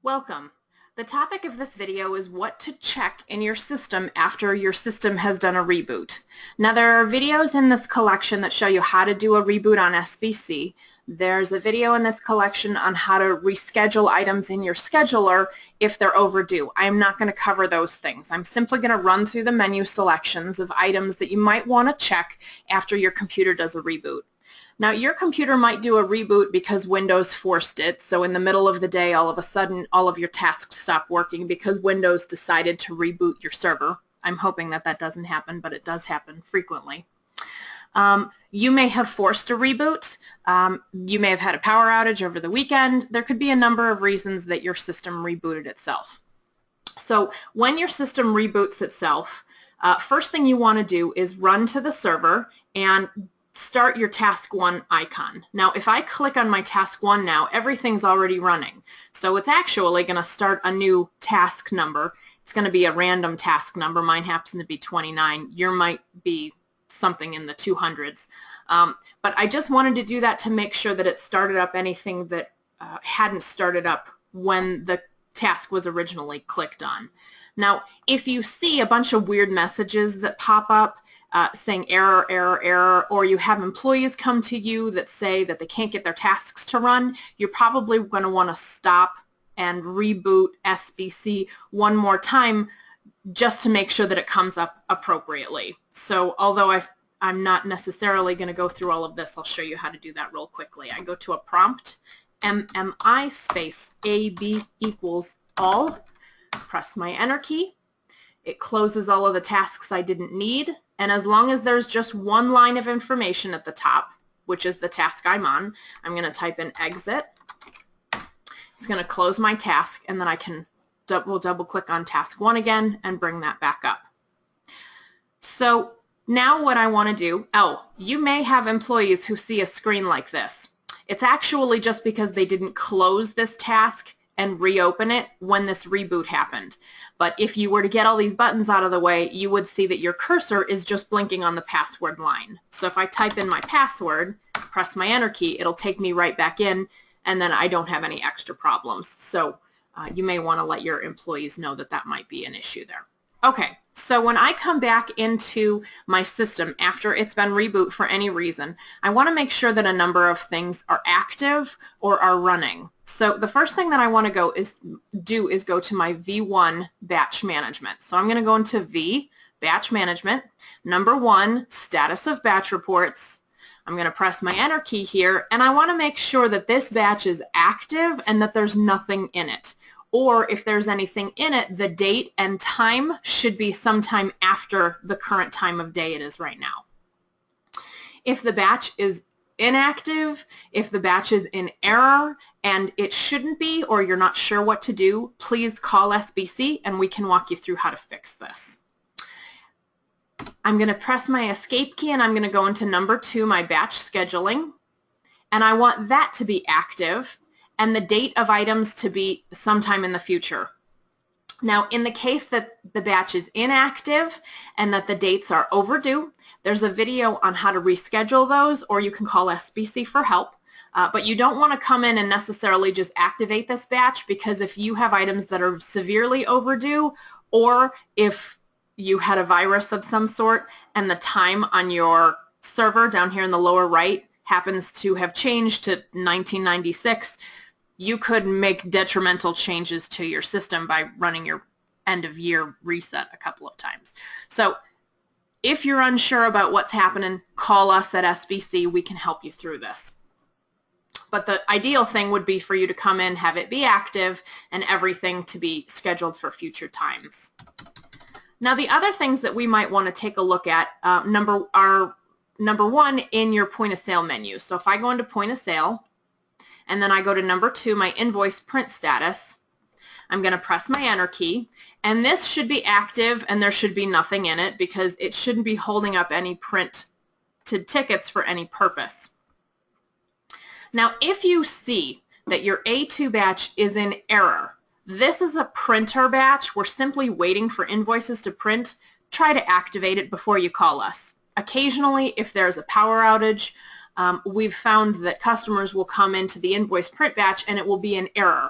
Welcome. The topic of this video is what to check in your system after your system has done a reboot. Now there are videos in this collection that show you how to do a reboot on SBC. There's a video in this collection on how to reschedule items in your scheduler if they're overdue. I'm not going to cover those things. I'm simply going to run through the menu selections of items that you might want to check after your computer does a reboot. Now your computer might do a reboot because Windows forced it, so in the middle of the day all of a sudden all of your tasks stop working because Windows decided to reboot your server. I'm hoping that that doesn't happen, but it does happen frequently. You may have forced a reboot. You may have had a power outage over the weekend. There could be a number of reasons that your system rebooted itself. So when your system reboots itself, first thing you want to do is run to the server and start your task 1 icon. Now if I click on my task 1 now, everything's already running. So it's actually going to start a new task number. It's going to be a random task number. Mine happens to be 29. Yours might be something in the 200s. But I just wanted to do that to make sure that it started up anything that hadn't started up when the task was originally clicked on. Now if you see a bunch of weird messages that pop up saying error, error, error, or you have employees come to you that say that they can't get their tasks to run, you're probably going to want to stop and reboot SBC one more time just to make sure that it comes up appropriately. So although I'm not necessarily going to go through all of this, I'll show you how to do that real quickly. I go to a prompt, MMI space AB equals all, press my enter key. It closes all of the tasks I didn't need, and as long as there's just one line of information at the top, which is the task I'm on, I'm going to type in exit. It's going to close my task, and then I can double click on task 1 again and bring that back up. So now what I want to do, you may have employees who see a screen like this. It's actually just because they didn't close this task and reopen it when this reboot happened. But if you were to get all these buttons out of the way, you would see that your cursor is just blinking on the password line. So if I type in my password, press my enter key, it'll take me right back in, and then I don't have any extra problems. So you may want to let your employees know that that might be an issue there. Okay, so when I come back into my system after it's been reboot for any reason, I want to make sure that a number of things are active or are running. So the first thing that I want to do is go to my V1 batch management. So I'm going to go into V, batch management, number 1, status of batch reports. I'm going to press my enter key here, and I want to make sure that this batch is active and that there's nothing in it. Or if there's anything in it, the date and time should be sometime after the current time of day it is right now. If the batch is inactive, if the batch is in error and it shouldn't be, or you're not sure what to do, please call SBC and we can walk you through how to fix this. I'm going to press my escape key and I'm going to go into number 2, my batch scheduling, and I want that to be active and the date of items to be sometime in the future. Now, in the case that the batch is inactive and that the dates are overdue, there's a video on how to reschedule those, or you can call SBC for help. But you don't want to come in and necessarily just activate this batch, because if you have items that are severely overdue, or if you had a virus of some sort and the time on your server down here in the lower right happens to have changed to 1996, you could make detrimental changes to your system by running your end of year reset a couple of times. So if you're unsure about what's happening, call us at SBC. We can help you through this. But the ideal thing would be for you to come in, have it be active, and everything to be scheduled for future times. Now the other things that we might want to take a look at, number 1 in your point of sale menu. So if I go into point of sale, and then I go to number 2, my invoice print status, I'm going to press my enter key, and this should be active and there should be nothing in it because it shouldn't be holding up any printed tickets for any purpose. Now if you see that your A2 batch is in error, this is a printer batch, we're simply waiting for invoices to print, try to activate it before you call us. Occasionally, if there's a power outage, we've found that customers will come into the invoice print batch and it will be an error.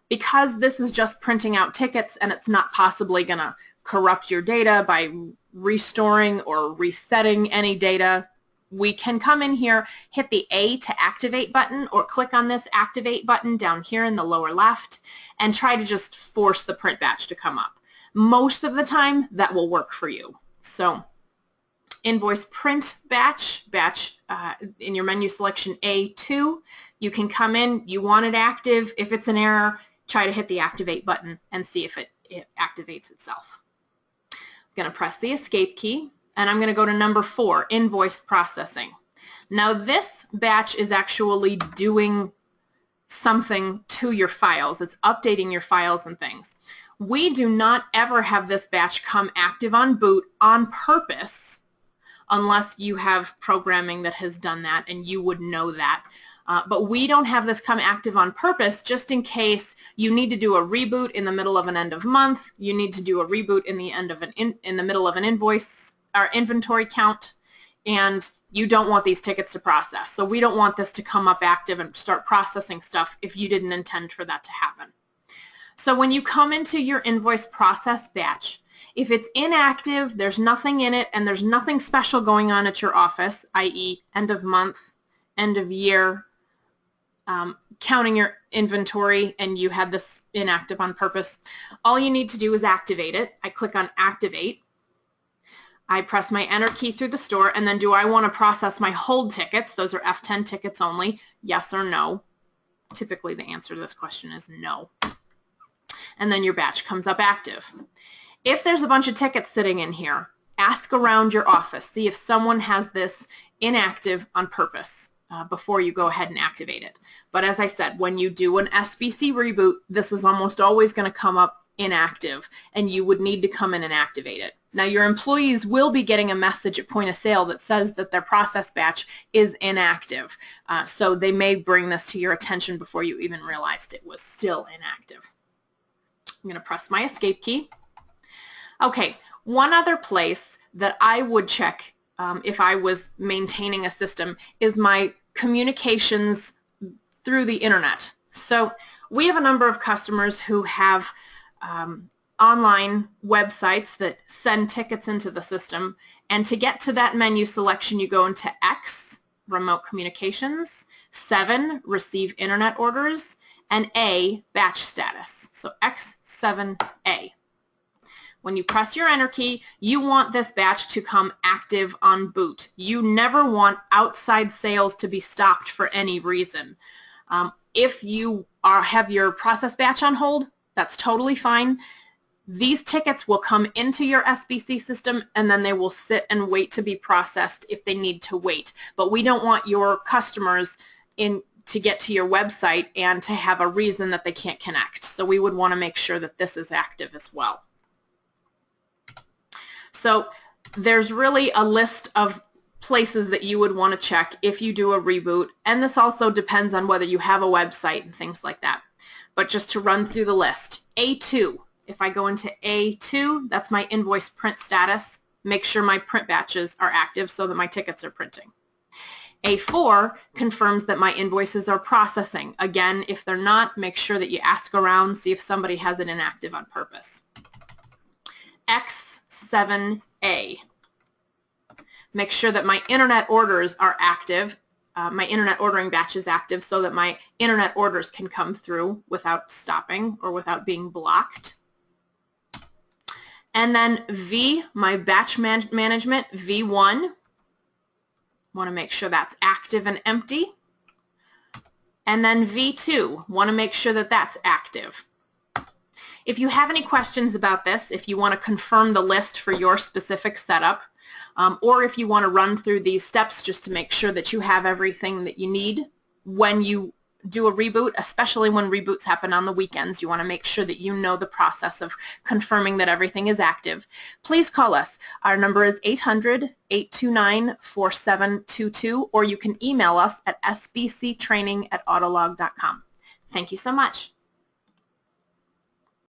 because this is just printing out tickets and it's not possibly going to corrupt your data by restoring or resetting any data, we can come in here, hit the A to activate button, or click on this activate button down here in the lower left and try to just force the print batch to come up. Most of the time that will work for you. So invoice print batch in your menu selection A2, you can come in, you want it active. If it's an error, try to hit the activate button and see if it activates itself. I'm going to press the escape key and I'm going to go to number 4, invoice processing. Now this batch is actually doing something to your files. It's updating your files and things. We do not ever have this batch come active on boot on purpose unless you have programming that has done that, and you would know that. But we don't have this come active on purpose just in case you need to do a reboot in the middle of an end of month, you need to do a reboot in the end of in the middle of an invoice or inventory count, and you don't want these tickets to process. So we don't want this to come up active and start processing stuff if you didn't intend for that to happen. So when you come into your invoice process batch, if it's inactive, there's nothing in it, and there's nothing special going on at your office, i.e. end of month, end of year, counting your inventory, and you had this inactive on purpose, all you need to do is activate it. I click on activate. I press my enter key through the store, and then do I want to process my hold tickets? Those are F10 tickets only, yes or no. Typically the answer to this question is no. And then your batch comes up active. If there's a bunch of tickets sitting in here, ask around your office. See if someone has this inactive on purpose before you go ahead and activate it. But as I said, when you do an SBC reboot, this is almost always going to come up inactive, and you would need to come in and activate it. Now your employees will be getting a message at point of sale that says that their process batch is inactive. So they may bring this to your attention before you even realized it was still inactive. I'm going to press my escape key. Okay, one other place that I would check if I was maintaining a system is my communications through the internet. So we have a number of customers who have online websites that send tickets into the system, and to get to that menu selection you go into X, remote communications, 7, receive internet orders, and A, batch status. So X7A. When you press your enter key, you want this batch to come active on boot. You never want outside sales to be stopped for any reason. If you have your process batch on hold, that's totally fine. These tickets will come into your SBC system, and then they will sit and wait to be processed if they need to wait. But we don't want your customers to get to your website and to have a reason that they can't connect. So we would want to make sure that this is active as well. So there's really a list of places that you would want to check if you do a reboot, and this also depends on whether you have a website and things like that. But just to run through the list, A2, if I go into A2, that's my invoice print status. Make sure my print batches are active so that my tickets are printing. A4 confirms that my invoices are processing. Again, if they're not, make sure that you ask around, see if somebody has it inactive on purpose. X7A. Make sure that my internet orders are active. My internet ordering batch is active so that my internet orders can come through without stopping or without being blocked. And then V, my batch management, V1. Want to make sure that's active and empty. And then V2, want to make sure that that's active. If you have any questions about this, if you want to confirm the list for your specific setup, or if you want to run through these steps just to make sure that you have everything that you need when you do a reboot, especially when reboots happen on the weekends, you want to make sure that you know the process of confirming that everything is active. Please call us. Our number is 800-829-4722, or you can email us at sbctraining@autolog.com. Thank you so much.